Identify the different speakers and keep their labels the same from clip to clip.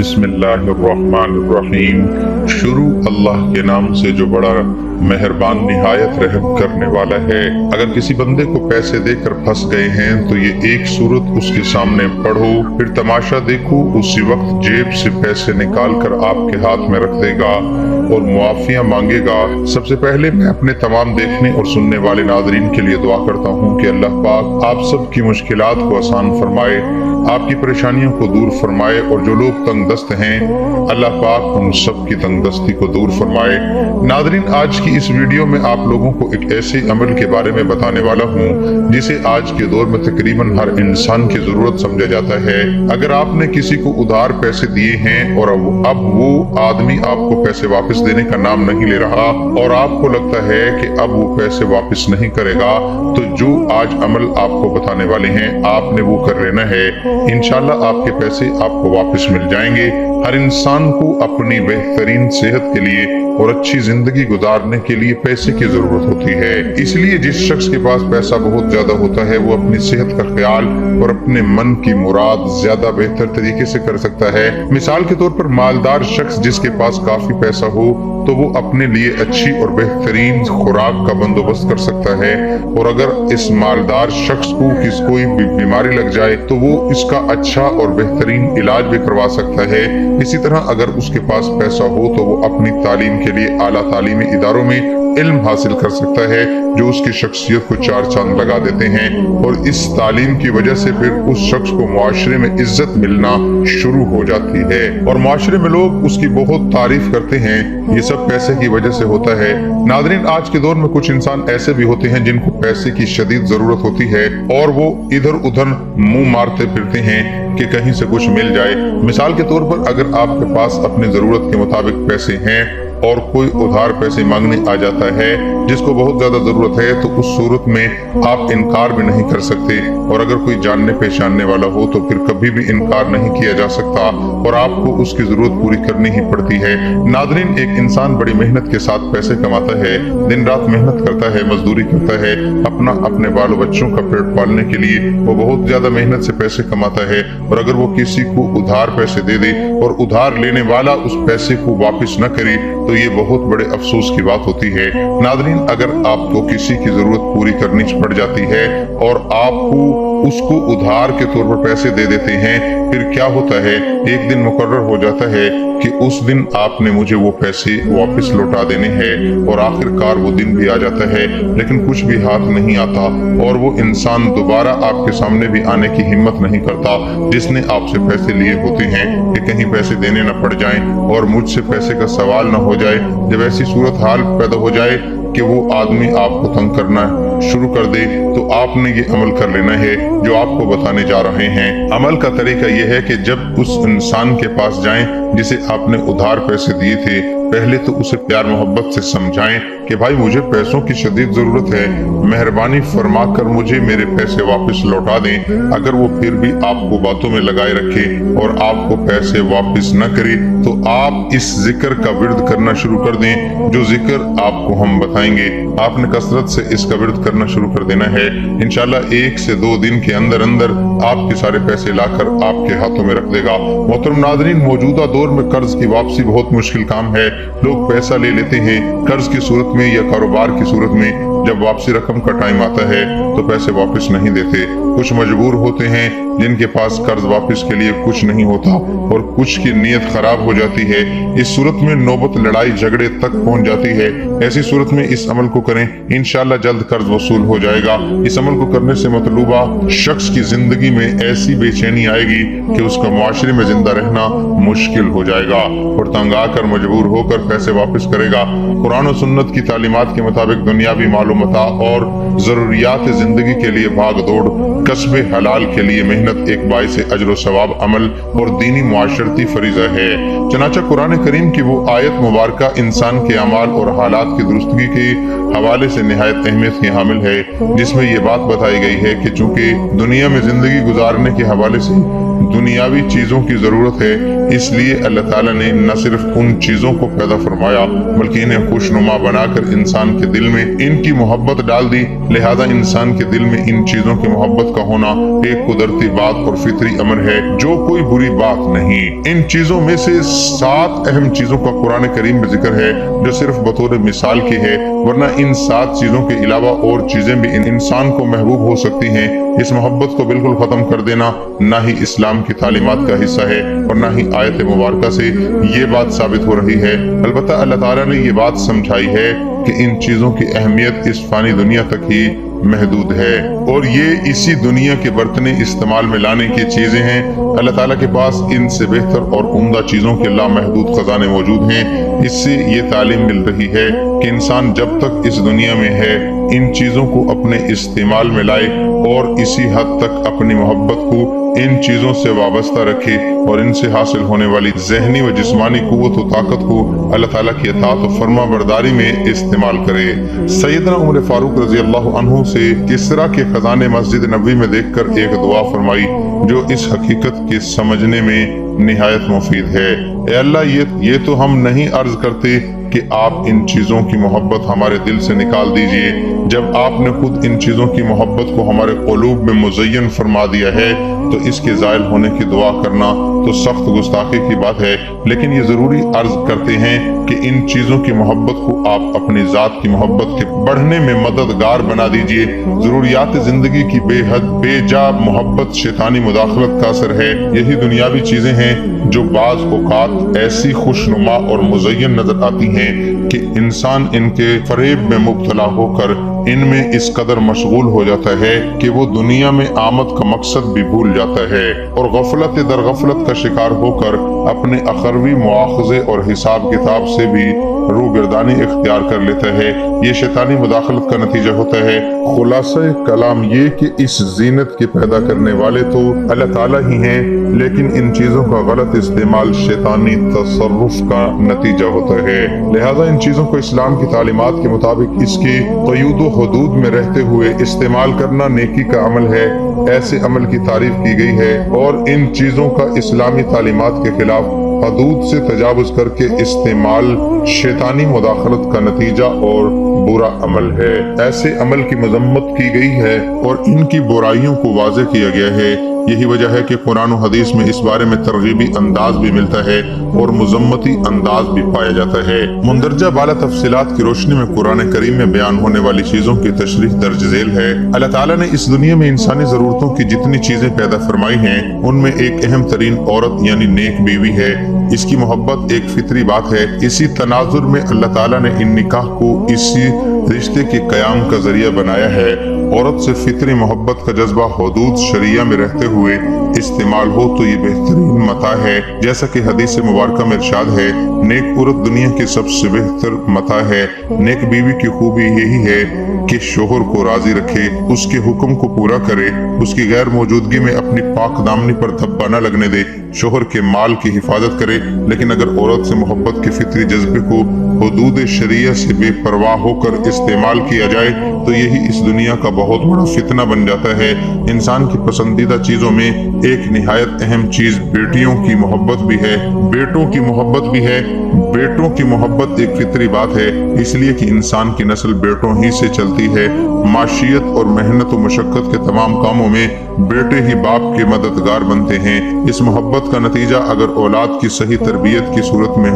Speaker 1: बिस्मिल्लाहिर्रहमानिर्रहीम। शुरू अल्लाह के नाम से जो बड़ा मेहरबान निहायत रहम करने वाला है। अगर किसी बंदे को पैसे देकर फंस गए हैं तो ये एक सूरत उसके सामने पढ़ो, फिर तमाशा देखो। उसी वक्त जेब से पैसे निकाल कर आपके हाथ में रख देगा और मुआफिया मांगेगा। सबसे पहले मैं अपने तमाम देखने और सुनने वाले नादरीन के लिए दुआ करता हूँ कि अल्लाह पाक आप सब की मुश्किलात को आसान फरमाए, आपकी परेशानियों को दूर फरमाए, और जो लोग तंगदस्त हैं अल्लाह पाक उन सब की तंगदस्ती को दूर फरमाए। नादरीन, आज की इस वीडियो में आप लोगों को एक ऐसे अमल के बारे में बताने वाला हूँ जिसे आज के दौर में तकरीबन हर इंसान की जरूरत समझा जाता है। अगर आपने किसी को उधार पैसे दिए हैं और अब वो आदमी आपको पैसे वापस देने का नाम नहीं ले रहा और आपको लगता है कि अब वो पैसे वापस नहीं करेगा, तो जो आज अमल आपको बताने वाले हैं आपने वो कर लेना है। इंशाल्लाह आपके पैसे आपको वापस मिल जाएंगे। हर इंसान को अपनी बेहतरीन सेहत के लिए और अच्छी जिंदगी गुजारने के लिए पैसे की जरूरत होती है। इसलिए जिस शख्स के पास पैसा बहुत ज्यादा होता है वो अपनी सेहत का ख्याल और अपने मन की मुराद ज्यादा बेहतर तरीके से कर सकता है। मिसाल के तौर पर मालदार शख्स जिसके पास काफी पैसा हो तो वो अपने लिए अच्छी और बेहतरीन खुराक का बंदोबस्त कर सकता है, और अगर इस मालदार शख्स को कोई भी बीमारी लग जाए तो वो इसका अच्छा और बेहतरीन इलाज भी करवा सकता है। इसी तरह अगर उसके पास पैसा हो तो वो अपनी तालीम के लिए आला तालीमी इदारों में इल्म हासिल कर सकता है जो उसकी शख्सियत को चार चांद लगा देते हैं, और इस तालीम की वजह से फिर उस शख्स को मुआशरे में इज्जत मिलना शुरू हो जाती है और मुआशरे में लोग उसकी बहुत तारीफ करते हैं। ये सब पैसे की वजह से होता है। नादरीन, आज के दौर में कुछ इंसान ऐसे भी होते हैं जिनको पैसे की शदीद जरूरत होती है और वो इधर उधर मुंह मारते फिरते हैं कि कहीं से कुछ मिल जाए। मिसाल के तौर पर अगर आपके पास अपनी जरूरत के मुताबिक पैसे हैं और कोई उधार पैसे मांगने आ जाता है जिसको बहुत ज्यादा जरूरत है, तो उस सूरत में आप इनकार भी नहीं कर सकते, और अगर कोई जानने पहचानने वाला हो तो फिर कभी भी इनकार नहीं किया जा सकता और आपको उसकी जरूरत पूरी करनी ही पड़ती है। नादरीन, एक इंसान बड़ी मेहनत के साथ पैसे कमाता है, दिन रात मेहनत करता है, मजदूरी करता है, अपने बालों बच्चों का पेट पालने के लिए वो बहुत ज्यादा मेहनत से पैसे कमाता है, और अगर वो किसी को उधार पैसे दे दे और उधार लेने वाला उस पैसे को वापिस न करे तो ये बहुत बड़े अफसोस की बात होती है। नादरीन, अगर आपको किसी की जरूरत पूरी करनी पड़ जाती है और आपको उसको उधार के तौर पर पैसे दे देते हैं, फिर क्या होता है, एक दिन मुकर्रर हो जाता है कि उस दिन आपने मुझे वो पैसे वापस लौटा देने हैं, और आखिरकार वो दिन भी आ जाता है लेकिन कुछ भी हाथ नहीं आता और वो इंसान दोबारा आपके सामने भी आने की हिम्मत नहीं करता जिसने आपसे पैसे लिए होते हैं कि कहीं पैसे देने न पड़ जाएं और मुझसे पैसे का सवाल न हो जाए। जब ऐसी सूरत हाल पैदा हो जाए कि वो आदमी आपको तंग करना शुरू कर दे तो आपने ये अमल कर लेना है जो आपको बताने जा रहे हैं। अमल का तरीका यह है कि जब उस इंसान के पास जाएं जिसे आपने उधार पैसे दिए थे, पहले तो उसे प्यार मोहब्बत से समझाएं कि भाई मुझे पैसों की शदीद जरूरत है, मेहरबानी फरमा कर मुझे मेरे पैसे वापस लौटा दें। अगर वो फिर भी आपको बातों में लगाए रखे और आपको पैसे वापस न करे तो आप इस जिक्र का विर्द करना शुरू कर दें जो जिक्र आपको हम बताएंगे। आपने कसरत से इसका विर्द करना शुरू कर देना है। इंशाल्लाह 1 से 2 दिन के अंदर अंदर आपके सारे पैसे लाकर आपके हाथों में रख देगा। मोहतरम नादरीन, मौजूदा दौर में कर्ज की वापसी बहुत मुश्किल काम है। लोग पैसा ले लेते हैं कर्ज की सूरत में या कारोबार की सूरत में, जब वापसी रकम का टाइम आता है तो पैसे वापस नहीं देते। कुछ मजबूर होते हैं जिनके पास कर्ज वापस के लिए कुछ नहीं होता और कुछ की नीयत खराब हो जाती है। इस सूरत में नौबत लड़ाई झगड़े तक पहुंच जाती है। ऐसी सूरत में इस अमल को करें, इंशाल्लाह जल्द कर्ज वसूल हो जाएगा। इस अमल को करने से मतलूबा शख्स की जिंदगी में ऐसी बेचैनी आएगी कि उसका मुआशरे में जिंदा रहना मुश्किल हो जाएगा और तंग आकर मजबूर होकर पैसे वापस करेगा। कुरान और सुन्नत की तालीमात के मुताबिक दुनियावी मालूमात और जरूरियात जिंदगी के लिए भाग दौड़, कस्बे हलाल के लिए मेहनत एक बाइस अजर सवाब अमल और दीनी मुआशरती फरीजा है। चनाचा कुरान करीम की वो आयत मुबारका इंसान के अमाल और हालात की दुरुस्तगी के हवाले से निहायत अहमियत की हामिल है, जिसमें ये बात बताई गई है कि चूंकि दुनिया में जिंदगी गुजारने के हवाले से दुनियावी चीजों की जरूरत है, इसलिए अल्लाह ताला ने न सिर्फ उन चीजों को पैदा फरमाया बल्कि इन्हें खुशनुमा बनाकर इंसान के दिल में इनकी मोहब्बत डाल दी। लिहाजा इंसान के दिल में इन चीजों की मोहब्बत का होना एक कुदरती बात और फितरी अमर है, जो कोई बुरी बात नहीं। इन चीजों में से 7 अहम चीजों का कुरान करीम में जिक्र है, जो सिर्फ बतौर मिसाल की है, वरना इन 7 चीजों के अलावा और चीजें भी इंसान को महबूब हो सकती हैं। इस मोहब्बत को बिल्कुल खत्म कर देना ना ही इस्लाम की तालीमात का हिस्सा है और ना ही आयत मुबारका से ये बात साबित हो रही है। अलबत्ता अल्लाह ताला ने ये बात समझाई है कि इन चीजों की अहमियत इस फानी दुनिया तक ही महदूद है और ये इसी दुनिया के बर्तने इस्तेमाल में लाने की चीजें हैं। अल्लाह ताला के पास इनसे बेहतर और उम्दा चीजों के लामहदूद खजाने मौजूद हैं। इससे ये तालीम मिल रही है कि इंसान जब तक इस दुनिया में है इन चीजों को अपने इस्तेमाल में लाए और इसी हद तक अपनी मोहब्बत को इन चीजों से वाबस्ता रखे और इनसे हासिल होने वाली ज़हनी व जिस्मानी कुव्वत व ताकत को अल्लाह ताला की अताअत व फर्मा बरदारी में इस्तेमाल करे। सैयदना उमर फारूक रजी अल्लाह अन्हु से किसरा के खजाने मस्जिद नबवी में देखकर एक दुआ फरमाई, जो इस हकीकत के समझने में निहायत मुफीद है। ए अल्लाह, ये तो हम नहीं अर्ज करते कि आप इन चीजों की मोहब्बत हमारे दिल से निकाल दीजिए, जब आपने खुद इन चीजों की मोहब्बत को हमारे क़ुलूब में मुज़य्यन फरमा दिया है तो इसके ज़ायल होने की दुआ करना तो सख्त गुस्ताखी की बात है। लेकिन ये जरूरी अर्ज करते हैं कि इन चीजों की मोहब्बत को आप अपनी जात की मोहब्बत के बढ़ने में मददगार बना दीजिए। जरूरियात जिंदगी की बेहद बेजा मोहब्बत शैतानी मुदाखलत का असर है। यही दुनियावी चीजें हैं जो बाज औकात ऐसी खुशनुमा और मुज़य्यन नजर आती हैं कि इंसान इनके फरेब में मुब्तला होकर इनमें इस कदर मशगूल हो जाता है कि वो दुनिया में आमद का मकसद भी भूल जाता है और गफलत दर गफलत का शिकार होकर अपने अखरवी मुआखजे और हिसाब किताब से भी रूगर्दानी इख्तियार कर लेता है। ये शैतानी मुदाखलत का नतीजा होता है। खुलासा कलाम ये कि इस जीनत के पैदा करने वाले तो अल्लाह ताला ही हैं, लेकिन इन चीजों का गलत इस्तेमाल शैतानी तसर्रुफ का नतीजा होता है। लिहाजा इन चीजों को इस्लाम की तालीमात के मुताबिक इसके क़यूद हुदूद में रहते हुए इस्तेमाल करना नेकी का अमल है। ऐसे अमल की तारीफ की गई है और इन चीजों का इस्लामी तालीमात के खिलाफ हदूद से तजावुज करके इस्तेमाल शैतानी मुदाखलत का नतीजा और बुरा अमल है। ऐसे अमल की मजम्मत की गई है और इनकी बुराइयों को वाज़ेह किया गया है। यही वजह है कि कुरान और हदीस में इस बारे में तरगीबी अंदाज भी मिलता है और मुजम्मती अंदाज भी पाया जाता है। मुंदरजा बाला तफसीलात की रोशनी में कुरान करीम में बयान होने वाली चीजों की तशरीह दर्ज झेल है। अल्लाह ताला ने इस दुनिया में इंसानी जरूरतों की जितनी चीजें पैदा फरमाई हैं उनमें एक अहम तरीन औरत यानी नेक बीवी है। इसकी मोहब्बत एक फितरी बात है। इसी तनाजुर में अल्लाह ताला ने इन निकाह को इसी रिश्ते के कयाम का जरिया बनाया है। औरत से फितरी मोहब्बत का जज्बा हुदूद शरिया में रहते हुए इस्तेमाल हो तो ये बेहतरीन मता है। जैसा कि हदीस मुबारका में इरशाद है, नेक औरत दुनिया की सबसे बेहतर मता है। नेक बीवी की खूबी यही है कि शोहर को राजी रखे, उसके हुक्म को पूरा करे, उसकी गैर मौजूदगी में अपनी पाक दामनी पर धब्बा न लगने दे, शोहर के माल की हिफाजत करे। लेकिन अगर औरत से मोहब्बत के फितरी जज्बे को हुदूद शरिया से बेपरवाह होकर इस्तेमाल किया जाए तो यही इस दुनिया का बहुत बड़ा फितना बन जाता है। इंसान की पसंदीदा चीजों में एक निहायत अहम चीज बेटियों की मोहब्बत भी है, बेटों की मोहब्बत भी है। बेटों की मोहब्बत एक फितरी बात है, इसलिए कि इंसान की नस्ल बेटों ही से चलती है। माशियत और मेहनत और मशक्कत के तमाम कामों में बेटे ही बाप के मददगार बनते हैं। इस मोहब्बत का नतीजा अगर औलाद की सही तरबियत की सूरत में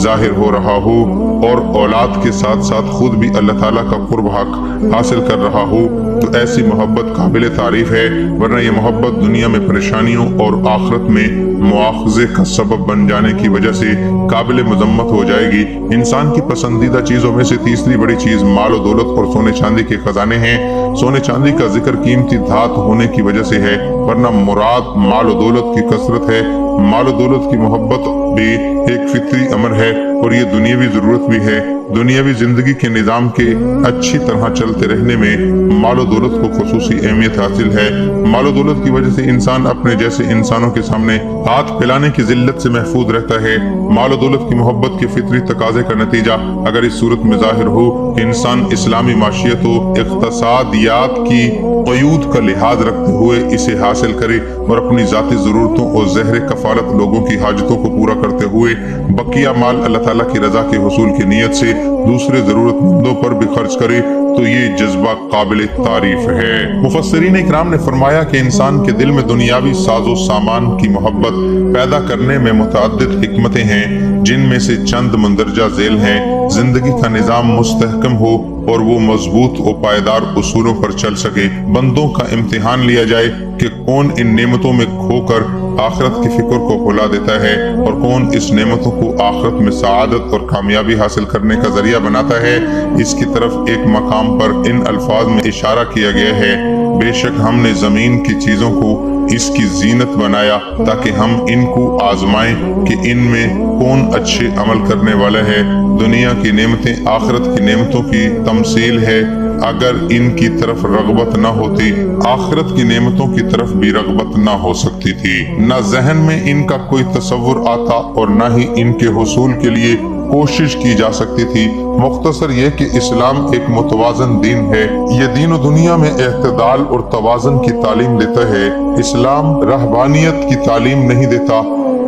Speaker 1: जाहिर हो रहा हो और औलाद के साथ साथ खुद भी अल्लाह ताला का कुर्ब हक हासिल कर रहा हो तो ऐसी मोहब्बत काबिल तारीफ है। वरना ये मोहब्बत दुनिया में परेशानियों और आखिरत में मुआखजे का सबब बन जाने की वजह से काबिल मजम्मत हो जाएगी। इंसान की पसंदीदा चीजों में से तीसरी बड़ी चीज माल और दौलत और सोने चांदी के खजाने हैं। सोने चांदी का जिक्र कीमती धात होने की वजह से है, वरना मुराद माल और दौलत की कसरत है। माल और दौलत की मोहब्बत भी एक फितरी अमर है और ये दुनियावी जरूरत भी है। दुनियावी जिंदगी के निजाम के अच्छी तरह चलते रहने में माल और दौलत को खुसूसी अहमियत हासिल है। माल और दौलत की वजह से इंसान अपने जैसे इंसानों के सामने हाथ फैलाने की जिल्लत से महफूज रहता है। माल और दौलत की मोहब्बत के फितरी तकाजे का नतीजा अगर इस सूरत में जाहिर हो कि इंसान इस्लामी माशियत इक़्तिसादियात की क़यूद का लिहाज रखते हुए इसे हासिल करे और अपनी जाती ज़रूरतों और ज़हर कफालत लोगों की हाजतों को पूरा करते हुए बकिया माल अल्लाह ताला की रजा के हुसूल की नीयत से दूसरे ज़रूरतमंदों पर भी खर्च करे तो ये जज्बा काबिल तारीफ है। मुफस्सिरीन इकराम ने फरमाया कि इंसान के दिल में दुनियावी साजो सामान की मोहब्बत पैदा करने में मुतअद्दिद हिकमतें हैं, जिनमें से चंद मंदरजा झेल हैं। जिंदगी का निजाम मुस्तहकम हो और वो मजबूत और पायदार उसूलों पर चल सके। बंदों का इम्तिहान लिया जाए कि कौन इन नेमतों में खोकर आखिरत की फिक्र को भुला देता है और कौन इस नेमतों को आखिरत में सआदत और कामयाबी हासिल करने का जरिया बनाता है। इसकी तरफ एक मकाम पर इन अल्फाज में इशारा किया गया है, बेशक हमने जमीन की चीजों को इसकी जीनत बनाया ताकि हम इनको आजमाएं कि इनमें कौन अच्छे अमल करने वाला है। दुनिया की नेमतें आखिरत की नेमतों की तमसील है। अगर इनकी तरफ रगबत न होती, आखिरत की नेमतों की तरफ भी रगबत न हो सकती थी। न जहन में इनका कोई तसव्वुर आता और न ही इनके हुसूल के लिए कोशिश की जा सकती थी। मुख्तसर ये कि इस्लाम एक मुतवाजन दीन है। ये दीन दुनिया में एतदाल और तवाजन की तालीम देता है। इस्लाम रहबानियत की तालीम नहीं देता,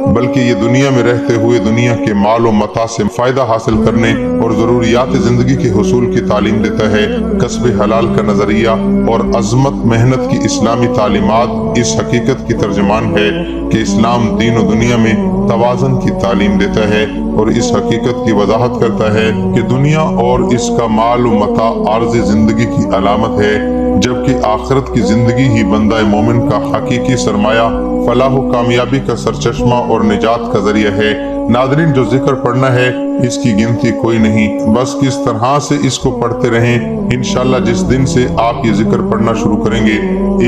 Speaker 1: बल्कि ये दुनिया में रहते हुए दुनिया के माल और मता से फायदा हासिल करने और जरूरियात जिंदगी के हुसूल की तालीम देता है। कस्बे हलाल का नजरिया और अजमत मेहनत की इस्लामी तालीमात इस हकीकत की तर्जमान है कि इस्लाम दीन और दुनिया में तवाज़न की तालीम देता है और इस हकीकत की वजाहत करता है कि दुनिया और इसका माल और मता आर्ज़ी जिंदगी की अलामत है, जबकि आखिरत की जिंदगी ही बंदा मोमिन का हकीकी सरमाया, फलाह कामयाबी का सरचश्मा और निजात का जरिया है। नादरीन, जो जिक्र पढ़ना है इसकी गिनती कोई नहीं, बस किस तरह से इसको पढ़ते रहें। इंशाअल्लाह जिस दिन से आप ये जिक्र पढ़ना शुरू करेंगे,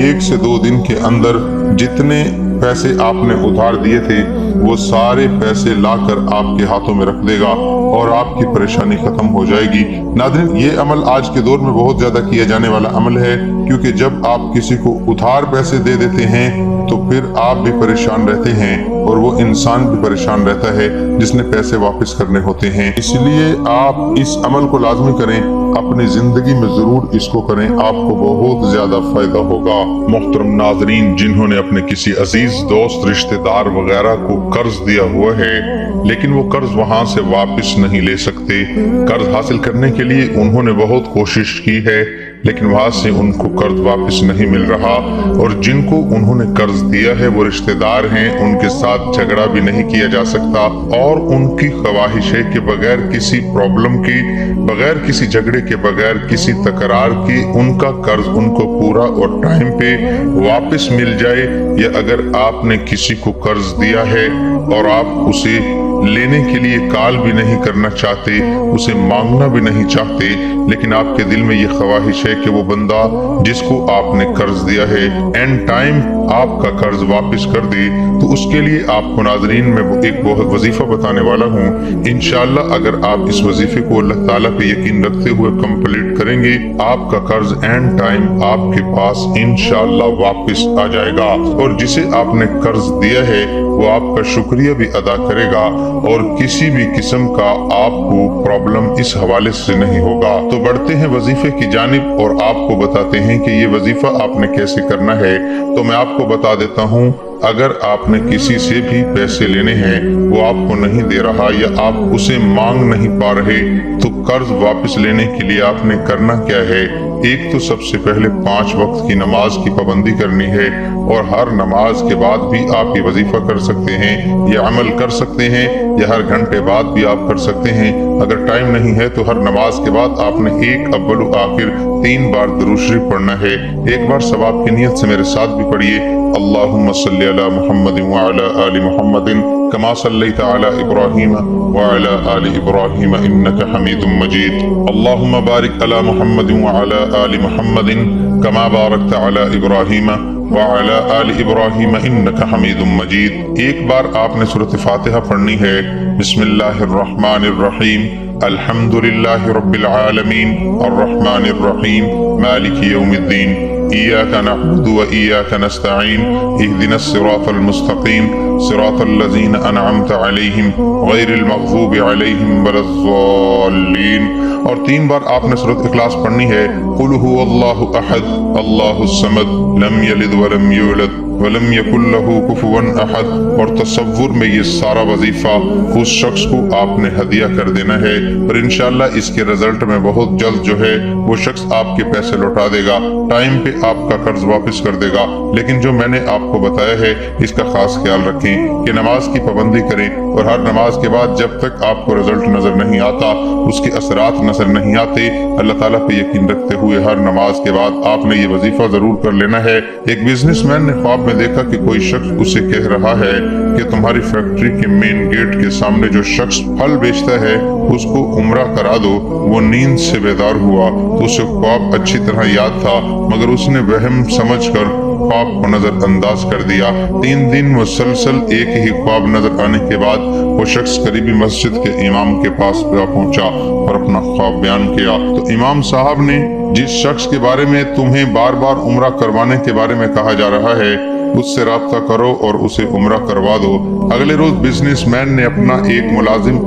Speaker 1: 1 से 2 दिन के अंदर जितने पैसे आपने उधार दिए थे वो सारे पैसे लाकर आपके हाथों में रख देगा और आपकी परेशानी खत्म हो जाएगी। नादरीन, ये अमल आज के दौर में बहुत ज्यादा किया जाने वाला अमल है, क्योंकि जब आप किसी को उधार पैसे दे देते हैं तो फिर आप भी परेशान रहते हैं और वो इंसान भी परेशान रहता है जिसने पैसे वापस करने होते हैं। इसलिए आप इस अमल को लाजमी करें, अपनी जिंदगी में जरूर इसको करें, आपको बहुत ज्यादा फायदा होगा। मोहतरम नाजरीन, जिन्होंने अपने किसी अजीज दोस्त, रिश्तेदार वगैरह को कर्ज दिया हुआ है लेकिन वो कर्ज वहां से वापस नहीं ले सकते, कर्ज हासिल करने के लिए उन्होंने बहुत कोशिश की है लेकिन वहां से उनको कर्ज वापस नहीं मिल रहा, और जिनको उन्होंने कर्ज दिया है वो रिश्तेदार हैं, उनके साथ झगड़ा भी नहीं किया जा सकता और उनकी ख्वाहिश है कि बगैर किसी प्रॉब्लम की, बगैर किसी झगड़े के, बगैर किसी तकरार की उनका कर्ज उनको पूरा और टाइम पे वापस मिल जाए। या अगर आपने किसी को कर्ज दिया है और आप उसे लेने के लिए कॉल भी नहीं करना चाहते, उसे मांगना भी नहीं चाहते, लेकिन आपके दिल में ये ख्वाहिश है कि वो बंदा जिसको आपने कर्ज दिया है एंड टाइम आपका कर्ज वापस कर दे, तो उसके लिए आपको नाजरीन मैं एक बहुत वजीफा बताने वाला हूँ। इंशाअल्लाह अगर आप इस वजीफे को अल्लाह ताला पे यकीन रखते हुए कंप्लीट करेंगे, आपका कर्ज एंड टाइम आपके पास इंशाअल्लाह वापस आ जाएगा और जिसे आपने कर्ज दिया है वो आपका शुक्रिया भी अदा करेगा और किसी भी किस्म का आपको प्रॉब्लम इस हवाले से नहीं होगा। तो बढ़ते हैं वजीफे की जानिब और आपको बताते हैं कि ये वजीफा आपने कैसे करना है। तो मैं आपको बता देता हूँ, अगर आपने किसी से भी पैसे लेने हैं, वो आपको नहीं दे रहा या आप उसे मांग नहीं पा रहे, तो कर्ज वापस लेने के लिए आपने करना क्या है? एक तो सबसे पहले 5 वक्त की नमाज की पाबंदी करनी है और हर नमाज के बाद भी आप ये वजीफा कर सकते हैं, ये अमल कर सकते हैं, या हर घंटे बाद भी आप कर सकते हैं। अगर टाइम नहीं है तो हर नमाज के बाद आपने एक अव्वल आखिर 3 बार दुरूद शरीफ पढ़ना है। एक बार सवाब की नियत से मेरे साथ भी पढ़िए, अल्लाहुम्मा सल्ली अला मुहम्मद व अला आलि मुहम्मदिन कमा सल्लैता अला इब्राहीम व अला आलि इब्राहीम इन्नका हमीदुम मजीद। अल्लाहुम्मा बारिक अला मुहम्मद व अला आलि मुहम्मदिन कमा बारकता अला इब्राहीम व अला आलि इब्राहीम इन्नका हमीदुम मजीद। एक बार आपने सूरत फातिहा पढ़नी है। बिस्मिल्लाहिर रहमानिर रहीम, अल्हम्दुलिल्लाहि रब्बिल आलमीन, अर्रहमानिर रहीम, मालिकि यौमिद्दीन, इय्याका नअबुदु व इय्याका नस्तईन, इहदिनस सिरातल मुस्तकीम, सिरातल लज़ीना अनअमता अलैहिम गैरिल मग़ज़ूबि अलैहिम वलज़्ज़ाल्लीन। और 3 बार आपने सूरत इखलास पढ़नी है। कुल हुवल्लाहु अहद, अल्लाहुस समद, लम यलिद व लम यूलद वलम यकुल लहू कुफुवन अहद, और तसव्वुर में ये सारा वजीफा उस शख्स को आपने हदिया कर देना है, और इंशाअल्लाह इसके रिजल्ट में बहुत जल्द जो है वो शख्स आपके पैसे लौटा देगा, टाइम पे आपका कर्ज वापस कर देगा। लेकिन जो मैंने आपको बताया है इसका खास ख्याल रखें कि नमाज की पाबंदी करें, और हर नमाज के बाद जब तक आपको रिजल्ट नजर नहीं आता, उसके असरात नजर नहीं आते, अल्लाह ताला पे यकीन रखते हुए हर नमाज के बाद आपने ये वजीफा जरूर कर लेना है। एक बिजनेसमैन ने ख्वाब में देखा कि कोई शख्स उसे कह रहा है कि तुम्हारी फैक्ट्री के मेन गेट के सामने जो शख्स फल बेचता है उसको उम्रा करा दो। वो नींद से बेदार हुआ तो उसे ख्वाब अच्छी तरह याद था, मगर उसने वहम समझकर ख्वाब को नजर अंदाज कर दिया। 3 दिन मुसलसल एक ही ख्वाब नजर आने के बाद वो शख्स करीबी मस्जिद के इमाम के पास पहुंचा और अपना ख्वाब बयान किया। तो इमाम साहब ने जिस शख्स के बारे में तुम्हें बार बार उम्रा करवाने के बारे में कहा जा रहा है उससे राब्ता करो और उसे उम्रा करवा दो। अगले रोज बिजनेसमैन ने अपना एक मुलाजिम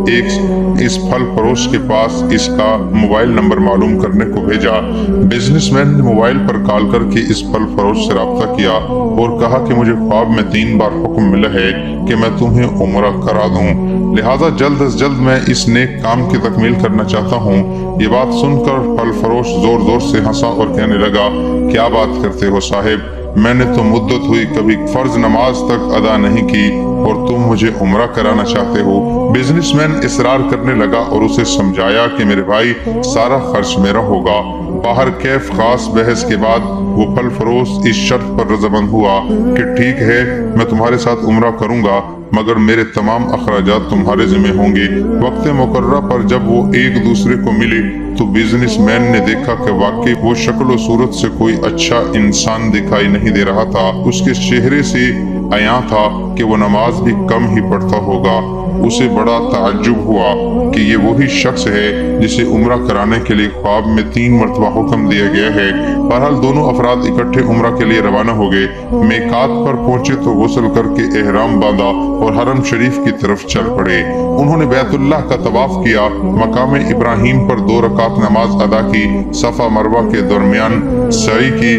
Speaker 1: इस फल फरोश के पास इसका मोबाइल नंबर मालूम करने को भेजा। बिजनेसमैन ने मोबाइल पर कॉल करके इस फल फरोश से राब्ता किया और कहा कि मुझे ख्वाब में 3 बार हुक्म मिला है कि मैं तुम्हें उम्रा करा दूं, लिहाजा जल्द अज जल्द मैं इस नेक काम की तकमील करना चाहता हूँ। ये बात सुनकर फल फरोश जोर जोर से हंसा और कहने लगा, क्या बात करते हो साहिब, मैंने तो मुद्दत हुई कभी फर्ज नमाज तक अदा नहीं की और तुम मुझे उम्रा कराना चाहते हो। बिजनेसमैन इसरार करने लगा और उसे समझाया कि मेरे भाई सारा खर्च मेरा होगा। बाहर कैफ खास बहस के बाद वो फल फरोश इस शर्त पर रज़ामंद हुआ कि ठीक है मैं तुम्हारे साथ उम्रा करूंगा, मगर मेरे तमाम अखराजात तुम्हारे जिम्मे होंगे। वक्त मुकर्रर पर जब वो एक दूसरे को मिले तो बिजनेसमैन ने देखा कि वाकई वो शक्ल और सूरत से कोई अच्छा इंसान दिखाई नहीं दे रहा था। उसके चेहरे से आया था कि वो नमाज भी कम ही पढ़ता होगा। उसे बड़ा ताज्जुब हुआ कि ये वही शख्स है जिसे उम्रा कराने के लिए ख्वाब में 3 मरतबा हुक्म दिया गया है। बहरहाल दोनों अफराद इकट्ठे उम्रा के लिए रवाना हो गए। मेकात पर पहुंचे तो गुस्ल करके एहराम बांधा और हरम शरीफ की तरफ चल पड़े। उन्होंने बैतुल्लाह का तवाफ किया, मकाम इब्राहिम पर 2 रकात नमाज अदा की, सफा मरवा के दरमियान सई की,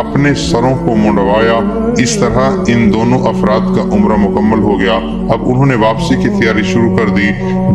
Speaker 1: अपने सरों को मुंडवाया। इस तरह इन दोनों अफराद का उम्रा मुकम्मल हो गया। अब उन्होंने वापसी की तैयारी शुरू कर दी।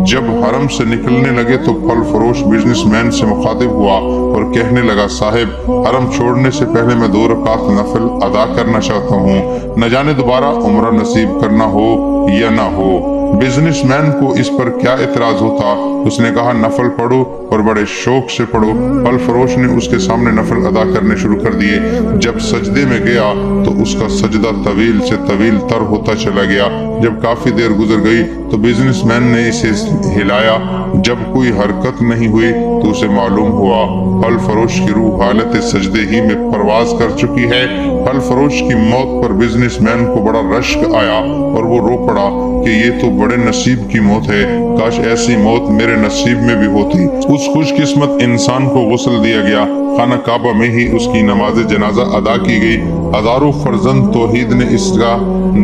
Speaker 1: जब हरम से निकलने लगे तो फल फरोश बिजनेसमैन से मुखातिब हुआ और कहने लगा, साहिब हरम छोड़ने से पहले मैं 2 रकात नफल अदा करना चाहता हूँ, न जाने दोबारा उम्रा नसीब करना हो या ना हो। बिजनेसमैन को इस पर क्या इतराज होता। उसने कहा, नफल पढ़ो और बड़े शौक से पढ़ो। फल फरोश ने उसके सामने नफल अदा करने शुरू कर दिए। जब सजदे में गया तो उसका सजदा तवील से तवील तर होता चला गया। जब काफी देर गुजर गई तो बिजनेसमैन ने इसे हिलाया। जब कोई हरकत नहीं हुई तो उसे मालूम हुआ फल फरोश की रूह हालत सजदे ही में परवाज कर चुकी है। फल फरोश की मौत पर बिजनेसमैन को बड़ा रश्क आया और वो रो पड़ा कि ये तो बड़े नसीब की मौत है, काश ऐसी मौत मेरे नसीब में भी होती। उस खुशकिस्मत इंसान को गुस्ल दिया गया। खाना काबा में ही उसकी नमाज जनाजा अदा की गई। हजारों फर्जंद तौहीद ने इसका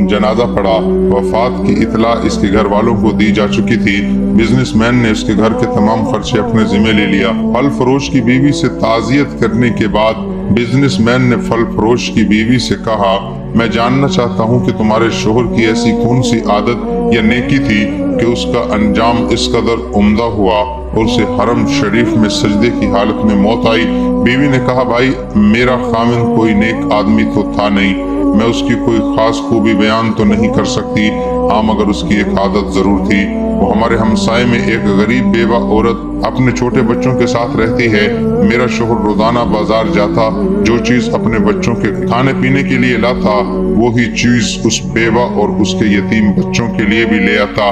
Speaker 1: जनाजा पढ़ा। वफात की इतला इसके घर वालों को दी जा चुकी थी। बिजनेसमैन ने उसके घर के तमाम खर्चे अपने जिम्मे ले लिया। फल फरोश की बीवी से ताज़ियत करने के बाद बिजनेसमैन ने फल फरोश की बीवी से कहा, मैं जानना चाहता हूँ कि तुम्हारे शोहर की ऐसी कौन सी आदत या नेकी थी कि उसका अंजाम इस कदर उम्दा हुआ और उसे हरम शरीफ में सजदे की हालत में मौत आई। बीवी ने कहा, भाई मेरा खामिन कोई नेक आदमी तो था नहीं, मैं उसकी कोई खास खूबी बयान तो नहीं कर सकती, हाँ मगर उसकी एक आदत जरूर थी। वो हमारे हमसाए में एक गरीब बेवा औरत अपने छोटे बच्चों के साथ रहती है। मेरा शोहर रोजाना बाजार जाता, जो चीज अपने बच्चों के खाने पीने के लिए लाता वो ही चीज उस बेवा और उसके यतीम बच्चों के लिए भी ले आता।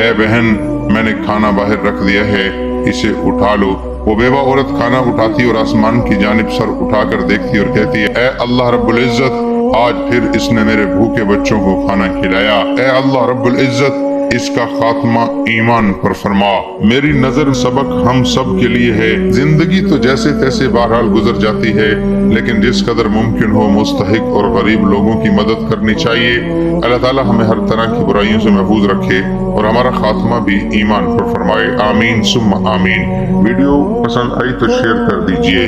Speaker 1: ए बहन, मैंने खाना बाहर रख दिया है, इसे उठा लो। वो बेवा औरत खाना उठाती और आसमान की जानिब सर उठाकर देखती और कहती है, ए अल्लाह रब्बुल इज्जत, आज फिर इसने मेरे भूखे बच्चों को खाना खिलाया। ए अल्लाह रब्बुल इज्जत, इसका खात्मा ईमान पर फरमा। मेरी नजर सबक हम सब के लिए है। जिंदगी तो जैसे तैसे बहरहाल गुजर जाती है, लेकिन जिस कदर मुमकिन हो मुस्तहिक और गरीब लोगों की मदद करनी चाहिए। अल्लाह ताला हमें हर तरह की बुराइयों से महफूज रखे और हमारा खात्मा भी ईमान पर फरमाए। आमीन सुम्मा आमीन। वीडियो पसंद आई तो शेयर कर दीजिए।